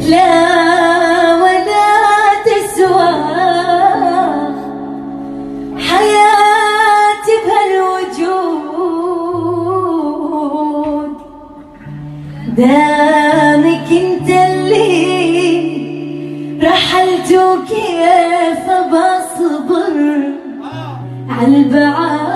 لا ولا تسوى حياتي بهالوجود دامك انت اللي رحلت، وكيف بصبر عالبعاد